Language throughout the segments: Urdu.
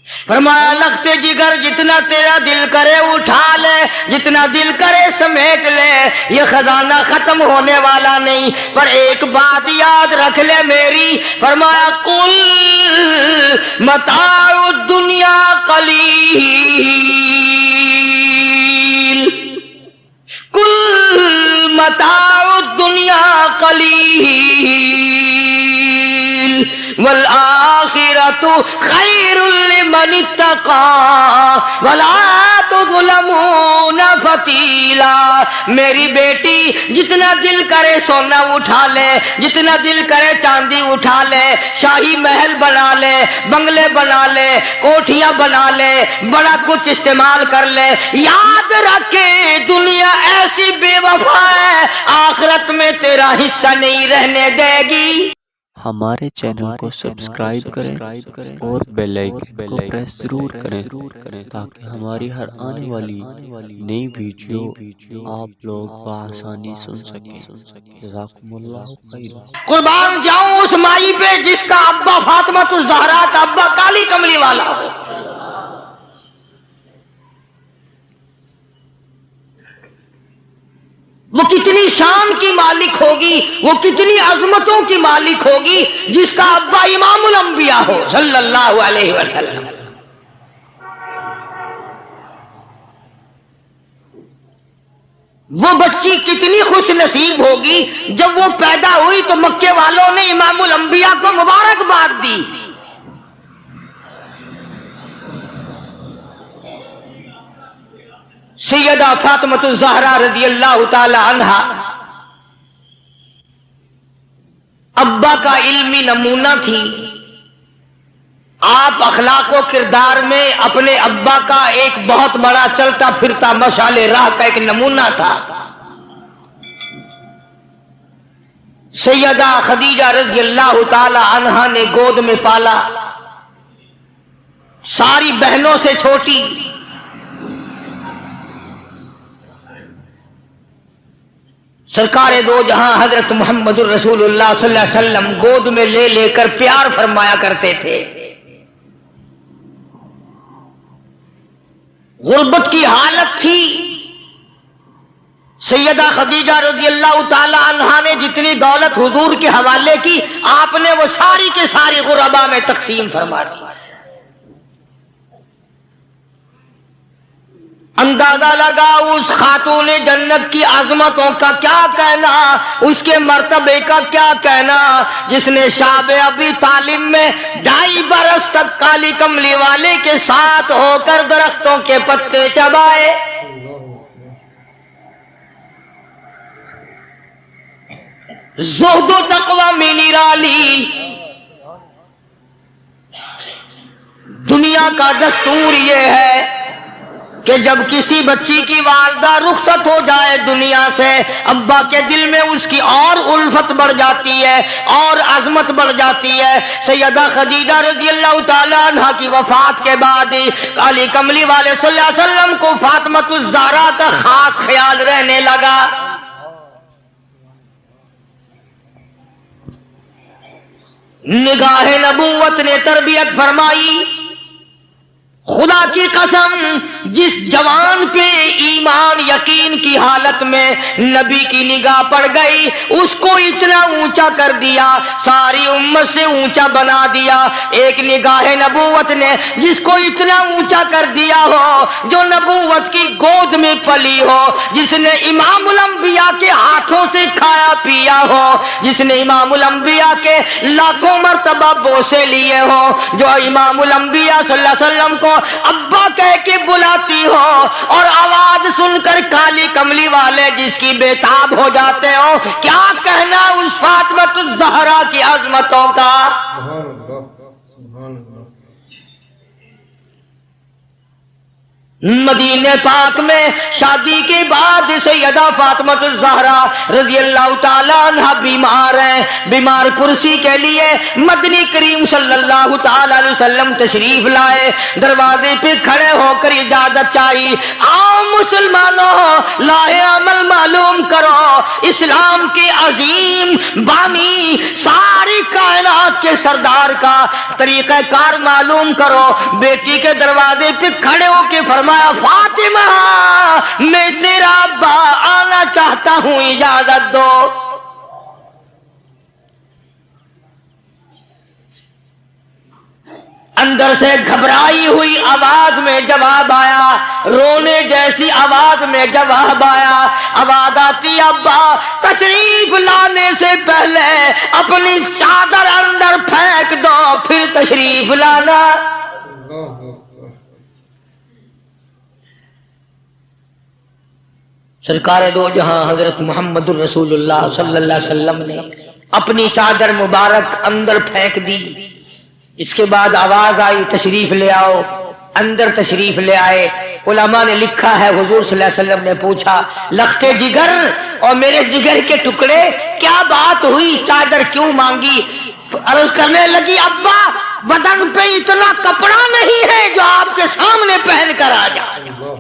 فرمایا لخت جگر جتنا تیرا دل کرے اٹھا لے، جتنا دل کرے سمیٹ لے، یہ خزانہ ختم ہونے والا نہیں، پر ایک بات یاد رکھ لے میری۔ فرمایا قل متاع الدنیا قلیل، قل متاع الدنیا قلیل والآخرۃ خیر لمن اتقى ولا تظلمون فتیلا۔ میری بیٹی جتنا دل کرے سونا اٹھا لے، جتنا دل کرے چاندی اٹھا لے، شاہی محل بنا لے، بنگلے بنا لے، کوٹھیاں بنا لے، بڑا کچھ استعمال کر لے، یاد رکھے دنیا ایسی بے وفا ہے، آخرت میں تیرا حصہ نہیں رہنے دے گی۔ ہمارے چینل کو سبسکرائب کریں اور بیل آئیکن کو پریس ضرور کریں تاکہ ہماری ہر آنے والی نئی ویڈیو آپ لوگ بآسانی سن سکیں۔ جزاکم اللہ خیر۔ قربان جاؤں اس مائی پہ جس کا ابا فاطمہ الزہرا کا ابا کالی کملی والا ہو۔ وہ کتنی شان کی مالک ہوگی، وہ کتنی عظمتوں کی مالک ہوگی جس کا ابا امام الانبیاء ہو صلی اللہ علیہ وسلم۔ وہ بچی کتنی خوش نصیب ہوگی جب وہ پیدا ہوئی تو مکے والوں نے امام الانبیاء کو مبارکباد دی۔ سیدہ فاطمہ الزہرا رضی اللہ تعالی عنہا ابا کا علمی نمونہ تھی۔ آپ اخلاق و کردار میں اپنے ابا کا ایک بہت بڑا چلتا پھرتا مشعل راہ کا ایک نمونہ تھا۔ سیدہ خدیجہ رضی اللہ تعالی عنہا نے گود میں پالا، ساری بہنوں سے چھوٹی۔ سرکار دو جہاں حضرت محمد الرسول اللہ صلی اللہ علیہ وسلم گود میں لے لے کر پیار فرمایا کرتے تھے۔ غربت کی حالت تھی، سیدہ خدیجہ رضی اللہ تعالی عنہا نے جتنی دولت حضور کے حوالے کی، آپ نے وہ ساری کے ساری غربا میں تقسیم فرما دی۔ اندازہ لگا اس خاتون جنت کی عظمتوں کا کیا کہنا، اس کے مرتبے کا کیا کہنا، جس نے شاب ابی طالب میں 2.5 برس تک کالی کملی والے کے ساتھ ہو کر درختوں کے پتے چبائے۔ زہد و تقوی میں نرالی، دنیا کا دستور یہ ہے کہ جب کسی بچی کی والدہ رخصت ہو جائے دنیا سے، ابا کے دل میں اس کی اور الفت بڑھ جاتی ہے اور عظمت بڑھ جاتی ہے۔ سیدہ خدیجہ رضی اللہ تعالیٰ عنہ کی وفات کے بعد کالی کملی والے صلی اللہ علیہ وسلم کو فاطمہ الزہرا کا خاص خیال رہنے لگا۔ نگاہ نبوت نے تربیت فرمائی۔ خدا کی قسم جس جوان پہ ایمان یقین کی حالت میں نبی کی نگاہ پڑ گئی، اس کو اتنا اونچا کر دیا، ساری امت سے اونچا بنا دیا۔ ایک نگاہ نبوت نے جس کو اتنا اونچا کر دیا ہو، جو نبوت کی گود میں پلی ہو، جس نے امام الانبیاء کے ہاتھوں سے کھایا پیا ہو، جس نے امام الانبیاء کے لاکھوں مرتبہ بوسے لیے ہو، جو امام الانبیاء صلی اللہ علیہ وسلم کو ابا کہہ کے بلاتی ہو، اور آواز سن کر کالی کملی والے جس کی بےتاب ہو جاتے ہو، کیا کہنا اس فاطمہ الزہرا کی عظمتوں کا۔ مدینے پاک میں شادی کے بعد سیدہ فاطمہ الزہرا رضی اللہ تعالیٰ عنہ بیمار ہیں. بیمار پرسی کے لیے مدنی کریم صلی اللہ تعالیٰ علیہ وسلم تشریف لائے. دروازے پہ کھڑے ہو کر اجازت چاہی. آؤ مسلمانوں، لاہ عمل معلوم کرو، اسلام کے عظیم بانی ساری کائنات کے سردار کا طریقہ کار معلوم کرو. بیٹی کے دروازے پہ کھڑے ہو کے فرمایا فاطمہ میں تیرا ابا آنا چاہتا ہوں، اجازت دو. اندر سے گھبرائی ہوئی آواز میں جواب آیا، رونے جیسی آواز میں جواب آیا. آواز آتی ابا تشریف لانے سے پہلے اپنی چادر اندر پھینک دو پھر تشریف لانا. سرکار دو جہاں حضرت محمد الرسول اللہ صلی اللہ علیہ وسلم نے اپنی چادر مبارک اندر پھینک دی. اس کے بعد آواز آئی تشریف لے آؤ. اندر تشریف لے آئے. علماء نے لکھا ہے حضور صلی اللہ علیہ وسلم نے پوچھا لختے جگر اور میرے جگر کے ٹکڑے کیا بات ہوئی، چادر کیوں مانگی؟ عرض کرنے لگی ابا بدن پہ اتنا کپڑا نہیں ہے جو آپ کے سامنے پہن کر آ جائے.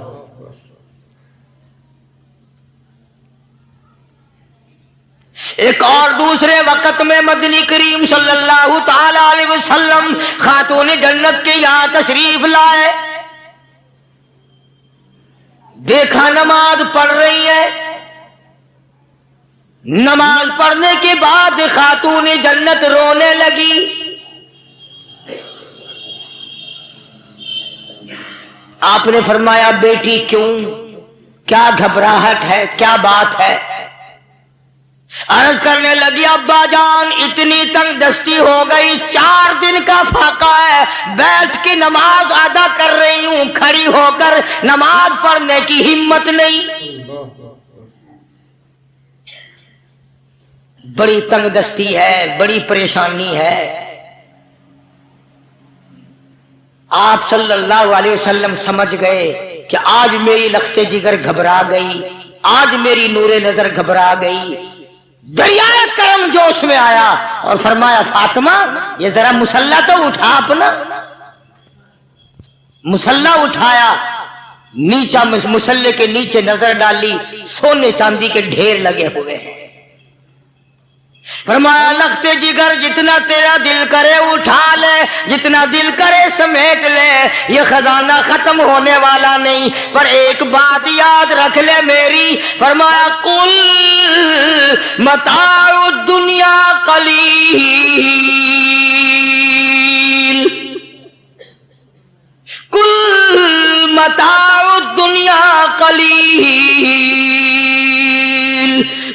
ایک اور دوسرے وقت میں مدنی کریم صلی اللہ تعالی علیہ وسلم خاتون جنت کے یہاں تشریف لائے. دیکھا نماز پڑھ رہی ہے. نماز پڑھنے کے بعد خاتون جنت رونے لگی. آپ نے فرمایا بیٹی کیوں، کیا گھبراہٹ ہے، کیا بات ہے؟ عرض کرنے لگی ابا جان اتنی تنگ دستی ہو گئی، 4 دن کا فاقہ ہے، بیٹھ کے نماز ادا کر رہی ہوں، کھڑی ہو کر نماز پڑھنے کی ہمت نہیں. بڑی تنگ دستی ہے، بڑی پریشانی ہے. آپ صلی اللہ علیہ وسلم سمجھ گئے کہ آج میری لخت جگر گھبرا گئی، آج میری نور نظر گھبرا گئی. دریائے کرم جوش میں آیا اور فرمایا فاطمہ یہ ذرا مسلح تو اٹھا اپنا. مسلح اٹھایا، نیچا مسلح کے نیچے نظر ڈالی، سونے چاندی کے ڈھیر لگے ہوئے ہیں. فرمایا لخت جگر جتنا تیرا دل کرے اٹھا لے، جتنا دل کرے سمیٹ لے، یہ خزانہ ختم ہونے والا نہیں، پر ایک بات یاد رکھ لے میری. فرمایا قل متاع الدنیا قلیل، قل متاع الدنیا قلیل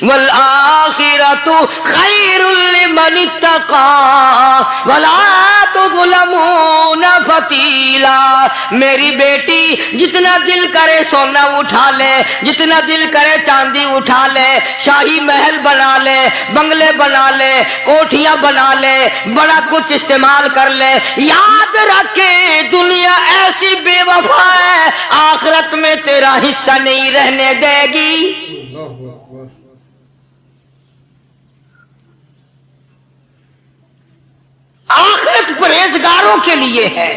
والآخرۃ خیر لمن اتقى ولا تظلمون فتیلا. میری بیٹی جتنا دل کرے سونا اٹھا لے، جتنا دل کرے چاندی اٹھا لے، شاہی محل بنا لے، بنگلے بنا لے، کوٹھیاں بنا لے، بڑا کچھ استعمال کر لے، یاد رکھے دنیا ایسی بے وفا ہے آخرت میں تیرا حصہ نہیں رہنے دے گی. آخرت پرہیزگاروں کے لیے ہے،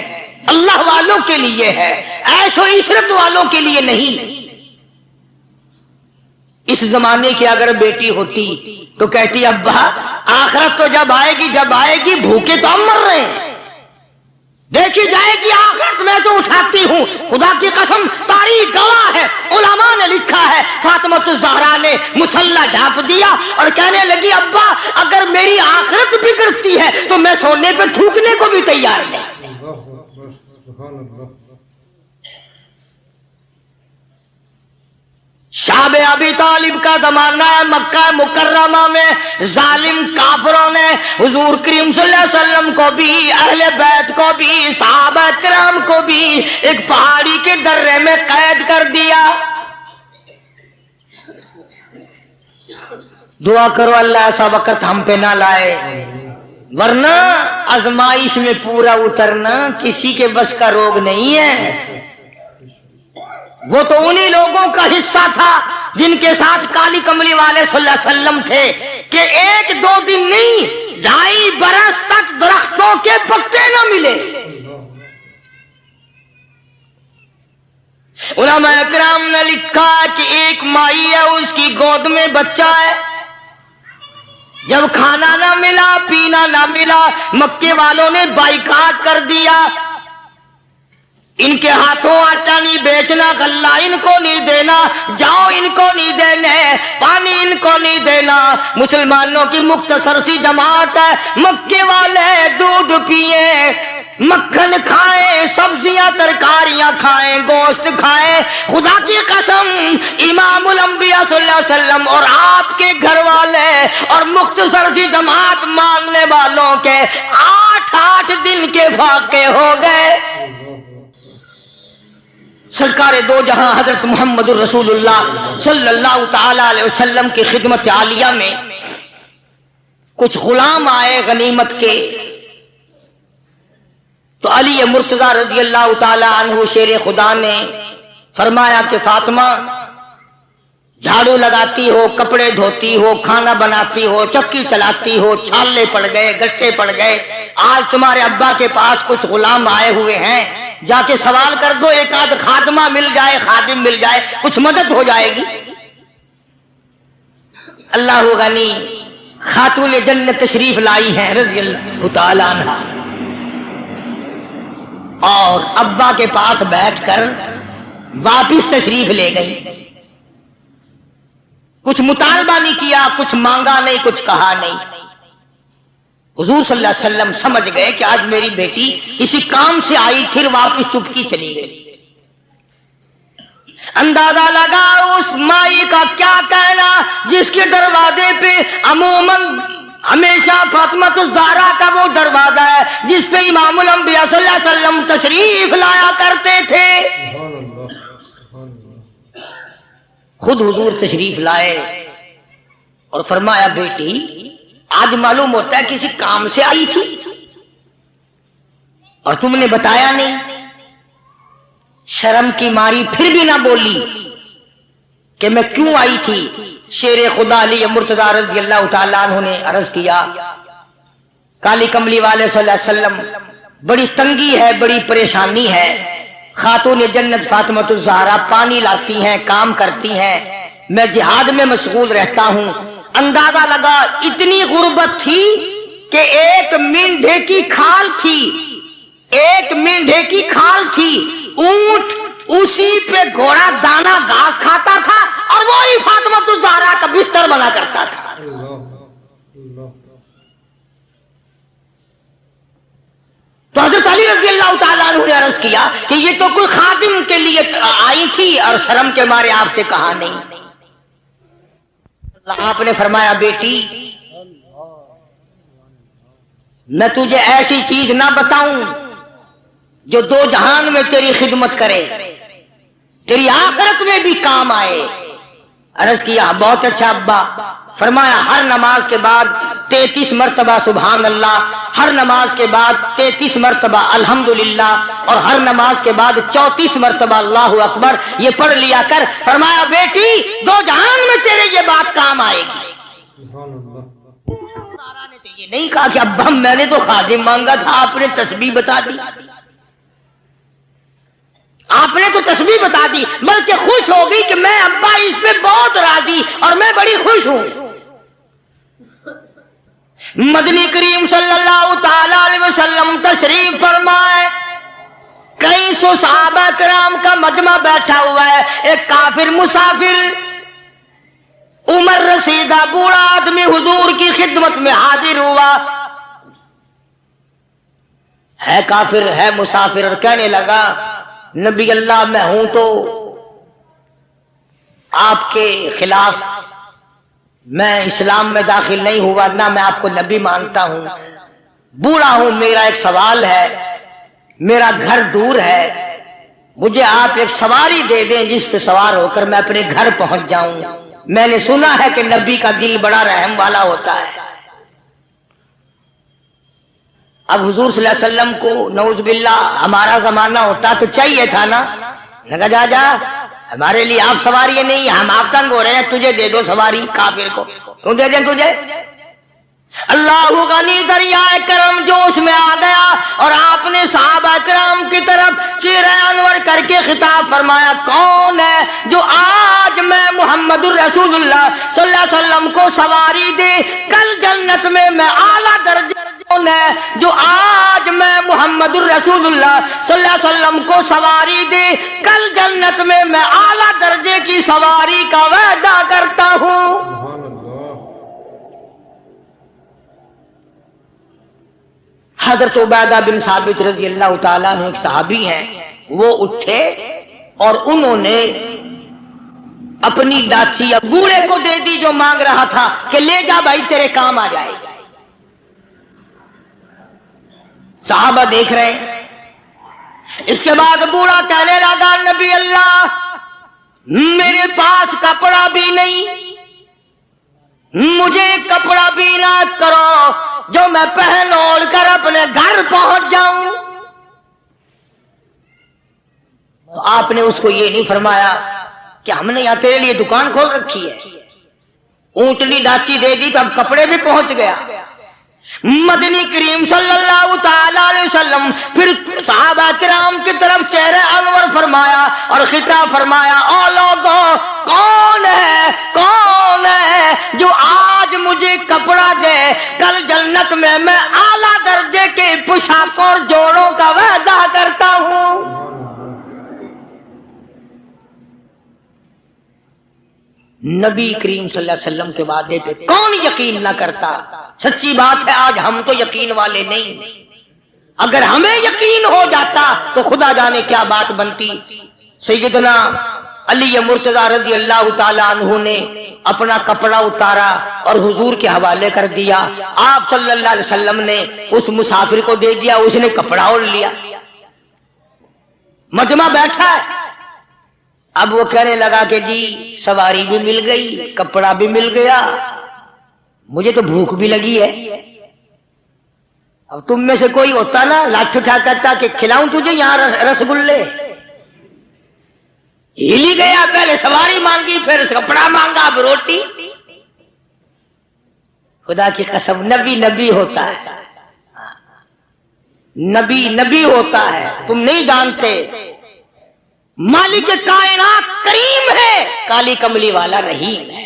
اللہ والوں کے لیے ہے، عیش و عشرت والوں کے لیے نہیں. اس زمانے کی اگر بیٹی ہوتی تو کہتی ابا آخرت تو جب آئے گی بھوکے تو ہم مر رہے ہیں، دیکھی جائے گی آخرت میں تو اٹھاتی ہوں. خدا کی قسم تاریخ گواہ ہے، علماء نے لکھا ہے فاطمہ الزہرا نے مسلح ڈھانپ دیا اور کہنے لگی ابا اگر میری آخرت بگڑتی ہے تو میں سونے پہ تھوکنے کو بھی تیار نہیں. شاب ابی طالب کا زمانہ ہے. مکہ مکرمہ میں ظالم کافروں نے حضور کریم صلی اللہ علیہ وسلم کو بھی، اہل بیت کو بھی، صحابہ کرام کو بھی ایک پہاڑی کے درے میں قید کر دیا. دعا کرو اللہ ایسا وقت ہم پہ نہ لائے، ورنہ آزمائش میں پورا اترنا کسی کے بس کا روگ نہیں ہے. وہ تو انہی لوگوں کا حصہ تھا جن کے ساتھ کالی کملی والے صلی اللہ علیہ وسلم تھے کہ ایک دو دن نہیں 2.5 برس تک درختوں کے پتے نہ ملے۔ علماء کرام نے لکھا کہ ایک مائی ہے، اس کی گود میں بچہ ہے، جب کھانا نہ ملا پینا نہ ملا مکے والوں نے بائیکاٹ کر دیا، ان کے ہاتھوں آٹا نہیں بیچنا، غلہ ان کو نہیں دینا، جاؤ ان کو نہیں دینے، پانی ان کو نہیں دینا۔ مسلمانوں کی مختصر سی جماعت ہے، مکے والے دودھ پیئیں، مکھن کھائیں، سبزیاں ترکاریاں کھائیں، گوشت کھائیں۔ خدا کی قسم امام الانبیاء صلی اللہ علیہ وسلم اور آپ کے گھر والے اور مختصر سی جماعت ماننے والوں کے 8 دن کے فاقے ہو گئے۔ سرکار دو جہاں حضرت محمد الرسول اللہ صلی اللہ تعالی علیہ وسلم کی خدمت عالیہ میں کچھ غلام آئے غنیمت کے، تو علی مرتضی رضی اللہ تعالی عنہ شیر خدا نے فرمایا کہ فاطمہ، جھاڑو لگاتی ہو، کپڑے دھوتی ہو، کھانا بناتی ہو، چکی چلاتی ہو، چھالے پڑ گئے، گٹے پڑ گئے، آج تمہارے ابا کے پاس کچھ غلام آئے ہوئے ہیں، جا کے سوال کر دو، ایک آدھ خادمہ مل جائے، خادم مل جائے، کچھ مدد ہو جائے گی۔ اللہ غنی خاتون جنت تشریف لائی ہیں رضی اللہ تعالی عنہ، اور ابا کے پاس بیٹھ کر واپس تشریف لے گئی۔ کچھ مطالبہ نہیں کیا، کچھ مانگا نہیں، کچھ کہا نہیں۔ حضور صلی اللہ علیہ وسلم سمجھ گئے کہ آج میری بیٹی کسی کام سے آئی، پھر واپس چپکی چلی گئی۔ اندازہ لگا اس مائی کا کیا کہنا جس کے دروازے پہ عموماً ہمیشہ فاطمہ الزہرا کا وہ دروازہ ہے جس پہ امام الانبیاء صلی اللہ علیہ وسلم تشریف لایا کرتے تھے۔ خود حضور تشریف لائے اور فرمایا بیٹی آج معلوم ہوتا ہے کسی کام سے آئی تھی اور تم نے بتایا نہیں۔ شرم کی ماری پھر بھی نہ بولی کہ میں کیوں آئی تھی۔ شیر خدا علی مرتضی رضی اللہ تعالیٰ عنہ نے عرض کیا کالی کملی والے صلی اللہ علیہ وسلم بڑی تنگی ہے، بڑی پریشانی ہے، خاتون جنت فاطمہ الزہرا پانی لاتی ہیں، کام کرتی ہیں، میں جہاد میں مشغول رہتا ہوں۔ اندازہ لگا اتنی غربت تھی کہ ایک مینڈھے کی کھال تھی، ایک مینڈھے کی کھال تھی، اونٹ اسی پہ گھوڑا دانا گھاس کھاتا تھا اور وہی فاطمہ الزہرا کا بستر بنا کرتا تھا۔ تو حضرت علی رضی اللہ تعالیٰ عنہ نے عرض کیا کہ یہ تو کوئی خادم کے لیے آئی تھی اور شرم کے مارے آپ سے کہا نہیں۔ آپ نے فرمایا بیٹی میں تجھے ایسی چیز نہ بتاؤں جو دو جہان میں تیری خدمت کرے، تیری آخرت میں بھی کام آئے۔ عرض کیا بہت اچھا ابا۔ فرمایا ہر نماز کے بعد 33 مرتبہ سبحان اللہ، ہر نماز کے بعد 33 مرتبہ الحمدللہ، اور ہر نماز کے بعد 34 مرتبہ اللہ اکبر یہ پڑھ لیا کر۔ فرمایا بیٹی دو جہان میں تیرے یہ بات کام آئے گی۔ سارا نے تو یہ نہیں کہا کہ ابا میں نے تو خادم مانگا تھا، آپ نے تسبیح بتا دی، آپ نے تو تسبیح بتا دی، بلکہ خوش ہو گئی کہ میں ابا اس پہ بہت راضی اور میں بڑی خوش ہوں۔ مدنی کریم صلی اللہ تعالی علیہ وسلم تشریف فرمائے، کئی سو صحابہ کرام کا مجمع بیٹھا ہوا ہے، ایک کافر مسافر عمر رسیدہ بوڑھا آدمی حضور کی خدمت میں حاضر ہوا، ہے کافر ہے مسافر، اور کہنے لگا نبی اللہ میں ہوں تو آپ کے خلاف میں اسلام میں داخل نہیں ہوا، نہ میں آپ کو نبی مانتا ہوں، بوڑھا ہوں، میرا ایک سوال ہے، میرا گھر دور ہے، مجھے آپ ایک سواری دے دیں جس پہ سوار ہو کر میں اپنے گھر پہنچ جاؤں، میں نے سنا ہے کہ نبی کا دل بڑا رحم والا ہوتا ہے۔ اب حضور صلی اللہ علیہ وسلم کو نعوذ باللہ ہمارا زمانہ ہوتا تو چاہیے تھا نا، جا ہمارے لیے آپ سواری نہیں، ہم آپ تنگ ہو رہے ہیں، تجھے دے دو سواری کافر کو، کیوں دے دیں تجھے؟ اللہ غنی دریائے کرم جوش میں آ گیا اور آپ نے صحابہ کرام کی طرف چہرہ انور کر کے خطاب فرمایا، کون ہے جو آج میں محمد الرسول اللہ صلی اللہ علیہ وسلم کو سواری دے کل جنت میں اعلیٰ درجے، کون ہے جو آج میں محمد الرسول اللہ صلی اللہ علیہ وسلم کو سواری دے کل جنت میں اعلیٰ درجے کی سواری کا وعدہ کرتا ہوں۔ حضرت عبیدہ بن ثابت رضی اللہ تعالیٰ عنہ ایک صحابی ہیں، وہ اٹھے اور انہوں نے اپنی ڈاچی یا بوڑھے کو دے دی جو مانگ رہا تھا کہ لے جا بھائی تیرے کام آ جائے گا۔ صحابہ دیکھ رہے ہیں۔ اس کے بعد بوڑھا کہنے لگا، نبی اللہ میرے پاس کپڑا بھی نہیں، مجھے کپڑا بھی عنایت کرو جو میں پہن اوڑھ کر اپنے گھر پہنچ جاؤں۔ تو آپ نے اس کو یہ نہیں فرمایا کہ ہم نے یہاں تیرے لیے دکان کھول رکھی ہے، اونٹنی ڈاچی دے دی تو اب کپڑے بھی پہنچ گیا۔ مدنی کریم صلی اللہ تعالی علیہ وسلم پھر صحابہ کرام کی طرف چہرہ انور فرمایا اور خطاب فرمایا، او لوگوں کون ہے جو آج مجھے کپڑا دے کل جنت میں اعلیٰ درجے کے پوشاکوں اور جوڑوں کا وعدہ کرتا ہوں۔ نبی کریم صلی اللہ علیہ وسلم کے وعدے پہ کون یقین نہ کرتا؟ سچی بات ہے آج ہم تو یقین والے نہیں، اگر ہمیں یقین ہو جاتا تو خدا جانے کیا بات بنتی۔ سیدنا علی مرتضی رضی اللہ تعالیٰ عنہ نے اپنا کپڑا اتارا اور حضور کے حوالے کر دیا، آپ صلی اللہ علیہ وسلم نے اس مسافر کو دے دیا، اس نے کپڑا اوڑھ لیا، مجمع بیٹھا ہے۔ اب وہ کہنے لگا کہ جی سواری بھی مل گئی، کپڑا بھی مل گیا، مجھے تو بھوک بھی لگی ہے۔ اب تم میں سے کوئی ہوتا نا لاٹھی اٹھا کرتا کہ کھلاؤں تجھے یہاں رسگلے، ہل ہی گیا، پہلے سواری مانگی پھر کپڑا مانگا اب روٹی۔ خدا کی قسم نبی ہوتا ہے، نبی ہوتا ہے، تم نہیں جانتے۔ مالک کائنات کریم ہے، کالی کملی والا رحیم ہے۔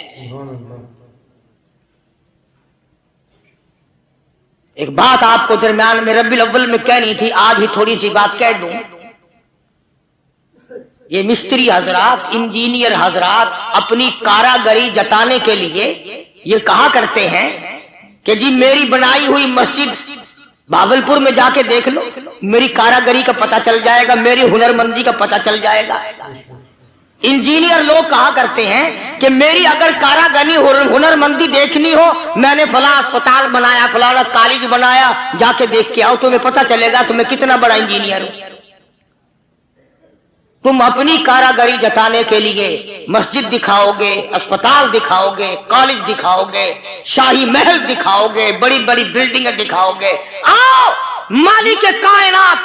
ایک بات آپ کو درمیان میں ربیع الاول میں کہنی تھی، آج ہی تھوڑی سی بات کہہ دوں۔ یہ مستری حضرات، انجینئر حضرات اپنی کاراگری جتانے کے لیے یہ کہا کرتے ہیں کہ جی میری بنائی ہوئی مسجد بھاگلپور میں جا کے دیکھ لو، میری کاراگری کا پتہ چل جائے گا، میری ہنرمندی کا پتہ چل جائے گا۔ انجینئر لوگ کہا کرتے ہیں کہ میری اگر کاراگری ہنرمندی دیکھنی ہو، میں نے فلاں اسپتال بنایا، فلاں کالج بنایا، جا کے دیکھ کے آؤ، تمہیں پتہ چلے گا تمہیں کتنا بڑا انجینئر ہو۔ تم اپنی کاراگری جتانے کے لیے مسجد دکھاؤ گے، اسپتال دکھاؤ گے، کالج دکھاؤ گے، شاہی محل دکھاؤ گے، بڑی بڑی بلڈنگیں دکھاؤ گے۔ آؤ مالک کائنات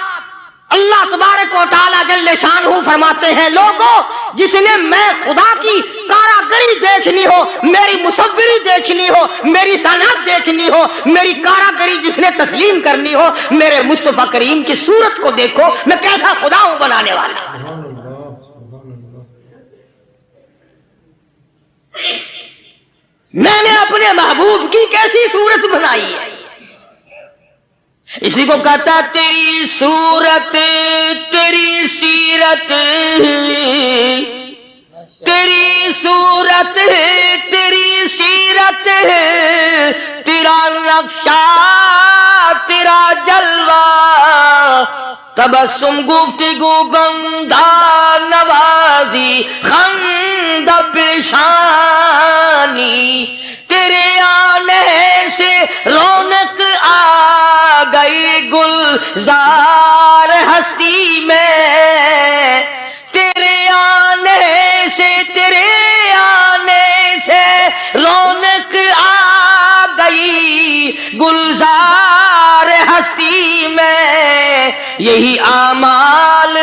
اللہ تبارک و تعالی جل شانہ فرماتے ہیں، لوگوں جس نے میں خدا کی کاراگری دیکھنی ہو، میری مصوری دیکھنی ہو، میری صنعت دیکھنی ہو، میری کاراگری جس نے تسلیم کرنی ہو، میرے مصطفیٰ کریم کی صورت کو دیکھو، میں کیسا خدا ہوں بنانے والا۔ میں نے اپنے محبوب کی کیسی صورت بنائی ہے، اسی کو کہتا تیری صورت تیری سیرت، تیری صورت تیری سیرت، تیرا نقشہ تیرا جلوہ، تبسم گفتگو بندہ نوازی خند پیشانی، تیرے آنے سے رونق آ گئی گلزار ہستی میں، تیرے آنے سے رونق آ گئی گلزار ہستی میں، یہی اعمال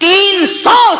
300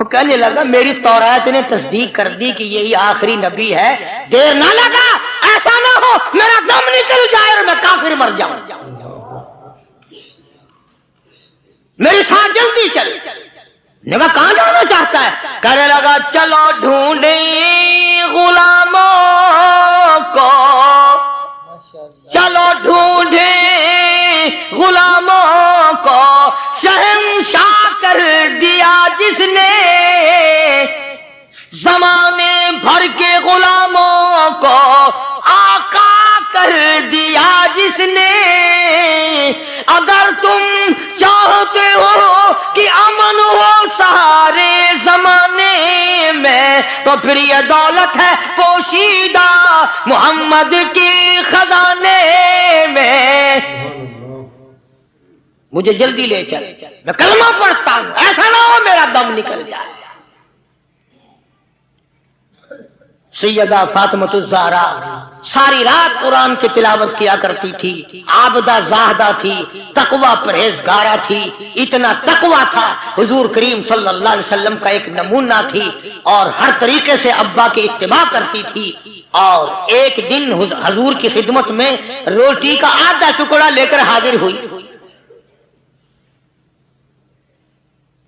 وہ کہنے لگا میری تورات نے تصدیق کر دی کہ یہی آخری نبی ہے، دیر نہ لگا، ایسا نہ ہو میرا دم نکل جائے اور میں کافر مر جاؤں، میری ساتھ جلدی چل۔ نے کہا کہاں جانا چاہتا ہے؟ کہنے لگا چلو ڈھونڈیں غلاموں کو، چلو ڈھونڈیں غلاموں کو، شہنشاہ کر دیا جس نے زمانے بھر کے غلاموں کو، آقا کر دیا جس نے۔ اگر تم چاہتے ہو کہ امن ہو سارے زمانے میں تو پھر یہ دولت ہے پوشیدہ محمد کی خزانے میں۔ مجھے جلدی لے چل، میں کلمہ پڑھتا ہوں، ایسا نہ ہو میرا دم نکل جائے۔ سیدہ فاطمۃ الزہرا ساری رات قرآن کی تلاوت کیا کرتی تھی، عابدہ زاہدہ تھی، تقوی پرہیزگارہ تھی، اتنا تقوی تھا حضور کریم صلی اللہ علیہ وسلم کا ایک نمونہ تھی، اور ہر طریقے سے ابا کی اتباع کرتی تھی۔ اور ایک دن حضور کی خدمت میں روٹی کا آدھا ٹکڑا لے کر حاضر ہوئی۔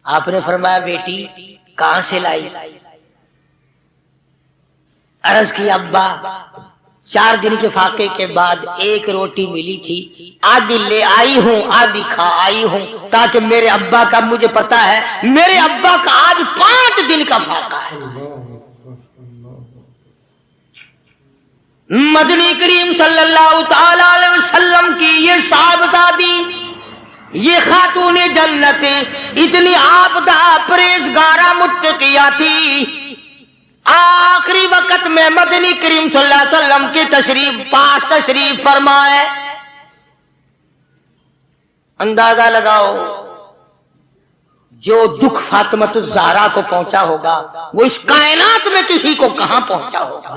آپ نے فرمایا بیٹی کہاں سے لائی؟ عرض کی ابا 4 دن کے فاقے کے بعد ایک روٹی ملی تھی، آدھی لے آئی ہوں آدھی کھا آئی ہوں، تاکہ میرے ابا کا، مجھے پتا ہے میرے ابا کا آج 5 دن کا فاقہ ہے۔ مدنی کریم صلی اللہ تعالی علیہ وسلم کی یہ صاحبزادی، یہ خاتون جنت اتنی عابدہ پرہیزگارہ متقیہ تھی، آخری وقت میں مدنی کریم صلی اللہ علیہ وسلم کی پاس تشریف فرمائے۔ اندازہ لگاؤ جو دکھ فاطمۃ الزہرا کو پہنچا ہوگا وہ اس کائنات میں کسی کو کہاں پہنچا ہوگا۔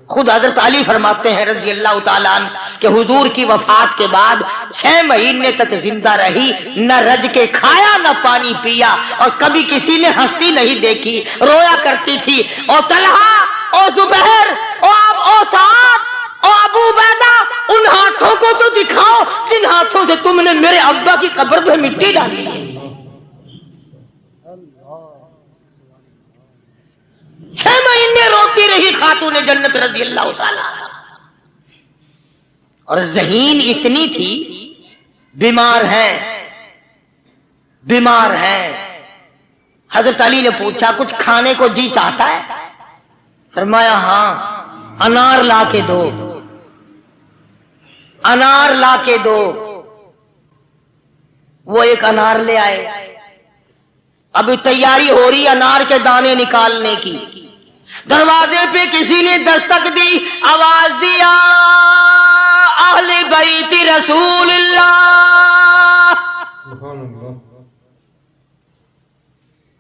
خود حضرت علی فرماتے ہیں رضی اللہ تعالیٰ عنہ کہ حضور کی وفات کے بعد 6 مہینے تک زندہ رہی، نہ رج کے کھایا نہ پانی پیا، اور کبھی کسی نے ہستی نہیں دیکھی، رویا کرتی تھی۔ او طلحہ، او زبیر، او سعد، او ابو عبیدہ، ان ہاتھوں کو تو دکھاؤ جن ہاتھوں سے تم نے میرے ابا کی قبر پہ مٹی ڈالی ہے۔ 6 مہینے روتی رہی خاتون جنت رضی اللہ تعالی، اور ذہین اتنی تھی، بیمار ہے۔ حضرت علی نے پوچھا کچھ کھانے کو جی چاہتا ہے؟ فرمایا ہاں، انار لا کے دو، انار لا کے دو۔ وہ ایک انار لے آئے، ابھی تیاری ہو رہی انار کے دانے نکالنے کی۔ دروازے پہ کسی نے دستک دی، آواز دیا اہل بیت رسول اللہ،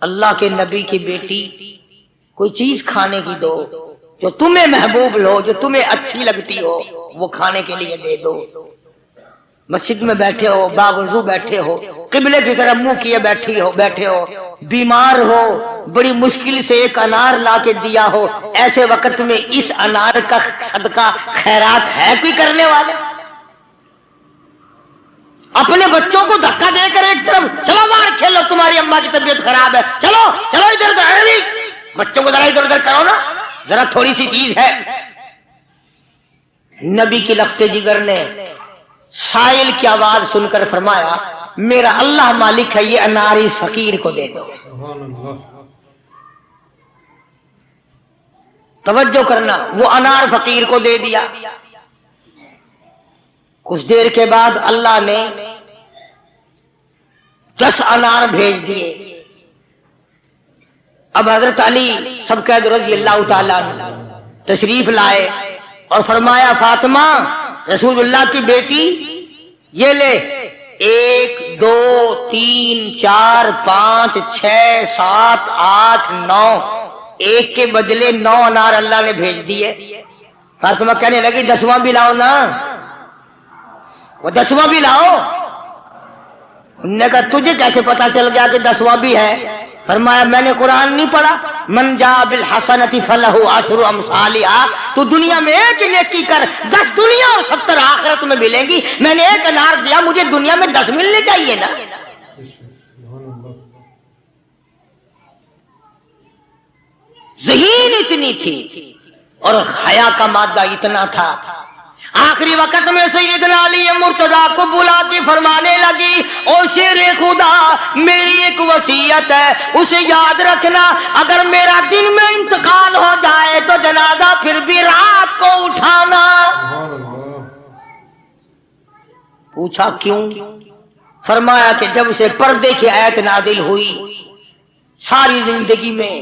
اللہ کے نبی کی بیٹی کوئی چیز کھانے کی دو، جو تمہیں محبوب ہو، جو تمہیں اچھی لگتی ہو وہ کھانے کے لیے دے دو۔ مسجد میں بیٹھے ہو، باوضو بیٹھے ہو، قبلے کی طرف منہ کیے بیٹھے ہو، بیمار ہو، بڑی مشکل سے ایک انار لا کے دیا ہو، ایسے وقت میں اس انار کا صدقہ خیرات ہے کوئی کرنے والے؟ اپنے بچوں کو دھکا دے کر ایک طرف چلو باہر کھیلو، تمہاری اماں کی طبیعت خراب ہے، چلو چلو ادھر ادھر، بچوں کو ذرا ادھر ادھر کرو نا، ذرا تھوڑی سی چیز ہے۔ نبی کی لخت جگر نے سائل کی آواز سن کر فرمایا میرا اللہ مالک ہے، یہ انار اس فقیر کو دے دو۔ توجہ کرنا، وہ انار فقیر کو دے دیا۔ کچھ دیر کے بعد اللہ نے 10 انار بھیج دیے۔ اب حضرت علی سب قید رضی اللہ تعالیٰ تشریف لائے اور فرمایا فاطمہ رسول اللہ کی بیٹی یہ لے، 1 2 3 4 5 6 7 8 9، ایک کے بدلے 9 انار اللہ نے بھیج دیے۔ فاطمہ کہنے لگی 10واں بھی لاؤ نا، وہ 10واں بھی لاؤ۔ انہوں نے کہا تجھے کیسے پتا چل گیا کہ 10واں بھی ہے؟ فرمایا میں نے قرآن نہیں پڑھا؟ من جا بالحسنۃ فلہ عشر امثالھا، تو دنیا میں ایک نیکی کر 10 دنیا اور 70 آخرت میں ملیں گی۔ میں نے ایک انار دیا، مجھے دنیا میں 10 ملنے چاہیے نا۔ ذہین اتنی تھی اور حیا کا مادہ اتنا تھا۔ آخری وقت میں سیدنا علی مرتضیٰ کو بلا کے فرمانے لگی، او شیر خدا، میری ایک وصیت ہے، اسے یاد رکھنا، اگر میرا دن میں انتقال ہو جائے تو جنازہ پھر بھی رات کو اٹھانا۔ پوچھا کیوں؟ فرمایا کہ جب سے پردے کی آیت نازل ہوئی، ساری زندگی میں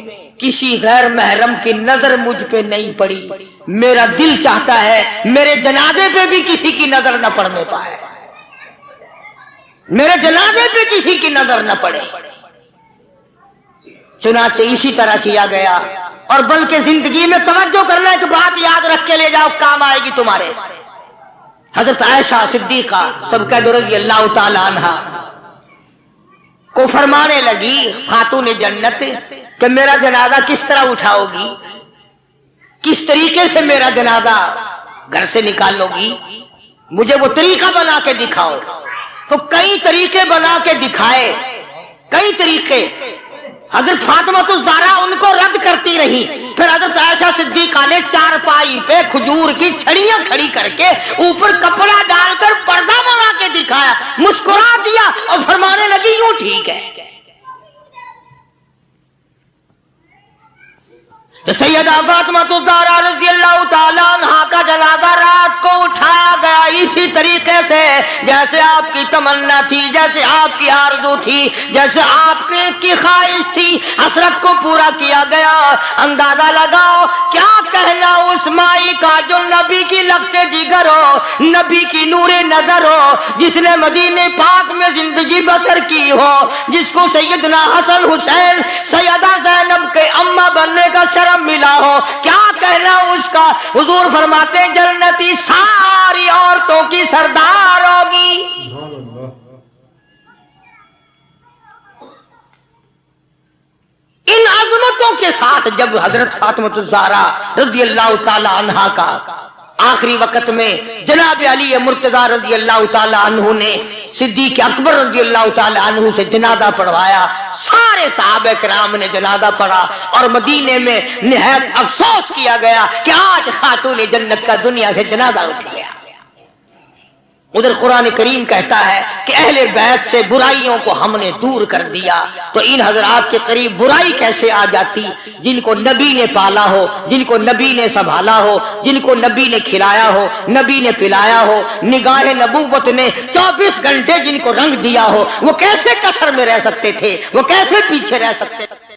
کسی غیر محرم کی نظر مجھ پہ نہیں پڑی، میرا دل چاہتا ہے میرے جنازے پہ بھی کسی کی نظر نہ پڑنے پائے، میرے جنازے پہ کسی کی نظر نہ پڑے۔ چنانچہ اسی طرح کیا گیا۔ اور بلکہ زندگی میں توجہ کرنا، ایک بات یاد رکھ کے لے جاؤ، کام آئے گی تمہارے۔ حضرت عائشہ صدیقہ سبقہ رضی اللہ تعالی عنہا کو فرمانے لگی، خاتون جنت، کہ میرا جنازہ کس طرح اٹھاؤ گی، کس طریقے سے میرا جنازہ گھر سے نکالو گی، مجھے وہ طریقہ بنا کے دکھاؤ۔ تو کئی طریقے بنا کے دکھائے، کئی طریقے۔ حضرت فاطمہ الزہرا ان کو رد کرتی رہی، پھر حضرت عائشہ صدیقہ نے چارپائی پہ کھجور کی چھڑیاں کھڑی کر کے اوپر کپڑا ڈال کر پردہ بنا کے دکھایا، مسکرا دیا اور فرمانے لگی یوں ٹھیک ہے۔ تو سیدہ فاطمہ الزہرا رضی اللہ تعالیٰ عنہا کا جنازہ رات کو اٹھایا گیا اسی طریقے سے جیسے آپ کی تمنا تھی، جیسے آپ کی آرزو تھی، جیسے آپ کی خواہش تھی، حسرت کو پورا کیا گیا۔ اندازہ لگاؤ کیا کہنا اس مائی کا جو نبی کی لگتے جگر ہو، نبی کی نور نظر ہو، جس نے مدینے پاک میں زندگی بسر کی ہو، جس کو سیدنا حسن حسین سیدہ زینب کے اماں بننے کا شرف ملا ہو، کیا کہنا اس کا؟ حضور فرماتے ہیں جنتی ساری عورتوں کی سردار ہوگی۔ ان عظمتوں کے ساتھ جب حضرت فاطمہ الزہرا رضی اللہ تعالی عنہا کا آخری وقت میں جناب علی مرتضیٰ رضی اللہ تعالی عنہ نے صدیق اکبر رضی اللہ تعالی عنہ سے جنازہ پڑھوایا، سارے صحابہ کرام نے جنازہ پڑھا اور مدینے میں نہایت افسوس کیا گیا کہ آج خاتون جنت کا دنیا سے جنازہ اٹھ گیا۔ ادھر قرآن کریم کہتا ہے کہ اہل بیت سے برائیوں کو ہم نے دور کر دیا، تو ان حضرات کے قریب برائی کیسے آ جاتی؟ جن کو نبی نے پالا ہو، جن کو نبی نے سنبھالا ہو، جن کو نبی نے کھلایا ہو، نبی نے پلایا ہو، نگاہ نبوت نے 24 گھنٹے جن کو رنگ دیا ہو، وہ کیسے کسر میں رہ سکتے تھے؟ وہ کیسے پیچھے رہ سکتے تھے؟